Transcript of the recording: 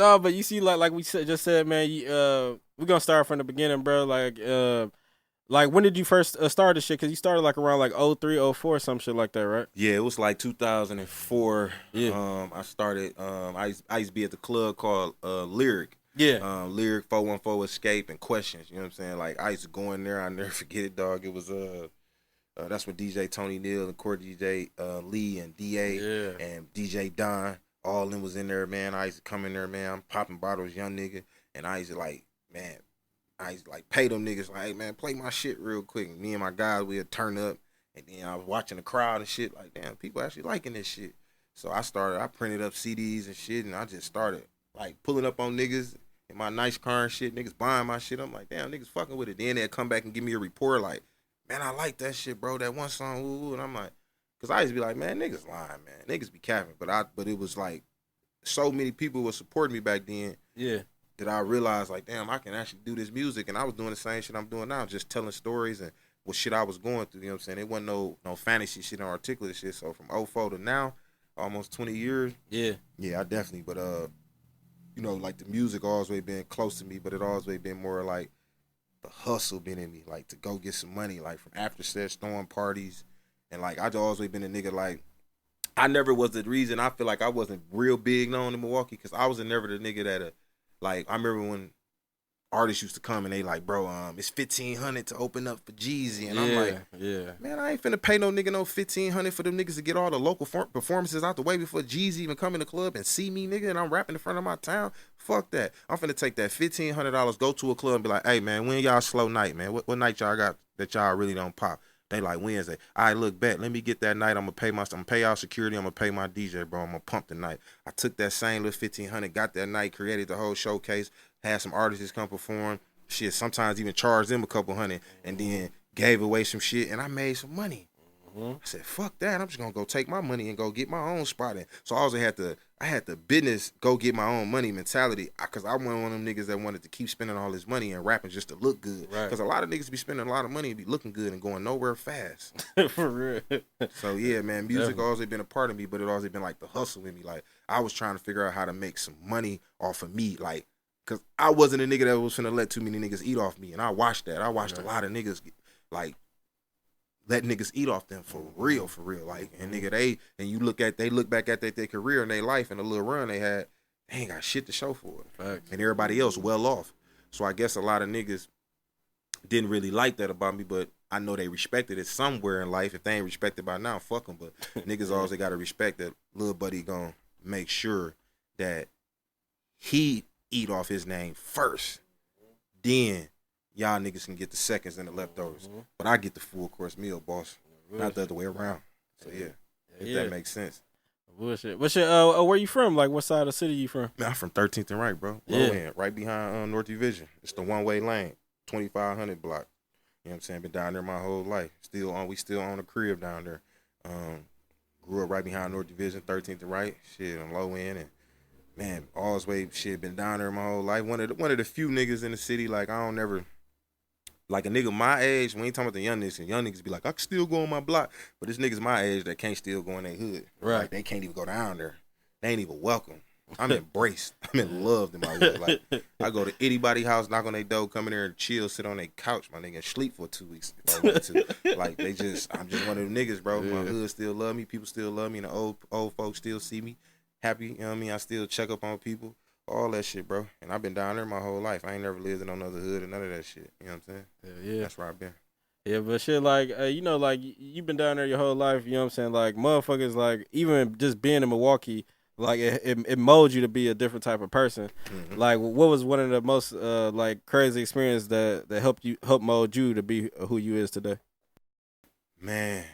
No, but you see, like we just said, man. We're gonna start from the beginning, bro. Like when did you first start this shit? Cause you started like around like 03, 04, some shit like that, right? Yeah, it was like 2004. Yeah. I started. I used to be at the club called Lyric. Yeah. Lyric 414 Escape and Questions. You know what I'm saying? Like I used to go in there. I never forget it, dog. It was that's when DJ Tony Neal and Court DJ Lee and DA and DJ Don all them was in there, man. I used to come in there, man. I'm popping bottles, young nigga, and I used to like, man. I used to like pay them niggas like, hey man, play my shit real quick. And me and my guys we'd turn up, and then I was watching the crowd and shit. Like, damn, people actually liking this shit. So I printed up CDs and shit, and I just started like pulling up on niggas in my nice car and shit. Niggas buying my shit. I'm like, damn, niggas fucking with it. Then they'd come back and give me a report like, man, I like that shit, bro. That one song, ooh. And I'm like, cause I used to be like, man, niggas lying, man. Niggas be capping. But it was like, so many people were supporting me back then. Yeah. That I realized, like, damn, I can actually do this music. And I was doing the same shit I'm doing now, just telling stories and what shit I was going through, you know what I'm saying? It wasn't no fantasy shit, no articulate shit. So from '04 to now, almost 20 years. Yeah. Yeah, I definitely, but, you know, like the music always been close to me, but it always been more like the hustle been in me, like to go get some money, like from after sets, throwing parties. And like, I always been a nigga, like, I never was the reason I feel like I wasn't real big known in Milwaukee, because I was never the nigga that, like, I remember when artists used to come and they like, bro, it's $1,500 to open up for Jeezy, and I'm like, man, I ain't finna pay no nigga no $1,500 for them niggas to get all the local performances out the way before Jeezy even come in the club and see me, nigga, and I'm rapping in front of my town. Fuck that. I'm finna take that $1,500, go to a club and be like, hey man, when y'all slow night, man? What night y'all got that y'all really don't pop? They like Wednesday. All right, look, bet. Let me get that night. I'm gonna pay y'all security. I'm gonna pay my DJ, bro. I'm gonna pump the night. I took that same little $1,500, got that night, created the whole showcase, had some artists come perform. Shit, sometimes even charged them a couple hundred, and then gave away some shit, and I made some money. I said, fuck that. I'm just gonna go take my money and go get my own spot in. So I had the business go get my own money mentality, because I wasn't one of them niggas that wanted to keep spending all this money and rapping just to look good. Because a lot of niggas be spending a lot of money and be looking good and going nowhere fast. For real. So yeah, man, music always been a part of me, but it always been like the hustle in me. Like I was trying to figure out how to make some money off of me, like, cause I wasn't a nigga that was finna let too many niggas eat off me, and I watched that. I watched a lot of niggas like let niggas eat off them for real, like, and nigga they look back at their career and their life and the little run they had, they ain't got shit to show for it. Facts. And everybody else well off. So I guess a lot of niggas didn't really like that about me, but I know they respected it somewhere in life. If they ain't respected by now, fuck them. But niggas always got to respect that little buddy gonna make sure that he eat off his name first, then y'all niggas can get the seconds and the leftovers. But I get the full course meal, boss. Not the other way around. So yeah, if that makes sense. Bullshit. What's your where you from? Like what side of the city you from? Man, I'm from 13th and Right, bro. Low end, right behind North Division. It's the one-way lane, 2500 block. You know what I'm saying? Been down there my whole life. We still own a crib down there. Grew up right behind North Division, 13th and Right. Shit, I'm low end, and man, always been down there my whole life. One of the few niggas in the city, like I don't never, like a nigga my age, we ain't talking about the young niggas, and young niggas be like, I can still go on my block, but this niggas my age that can't still go in their hood. Right. Like they can't even go down there. They ain't even welcome. I'm embraced. I'm in love in my hood. Like I go to anybody's house, knock on their door, come in there and chill, sit on their couch, my nigga, and sleep for 2 weeks if I want to. Like I'm just one of them niggas, bro. My hood still love me, people still love me, and the old folks still see me happy, you know what I mean? I still check up on people, all that shit, bro. And I've been down there my whole life. I ain't never lived in no other hood or none of that shit. You know what I'm saying? Yeah. That's where I've been. Yeah, but shit, like, you know, like, you've been down there your whole life, you know what I'm saying? Like, motherfuckers, like, even just being in Milwaukee, like, it molds you to be a different type of person. Mm-hmm. Like, what was one of the most, like, crazy experiences that helped mold you to be who you is today? Man,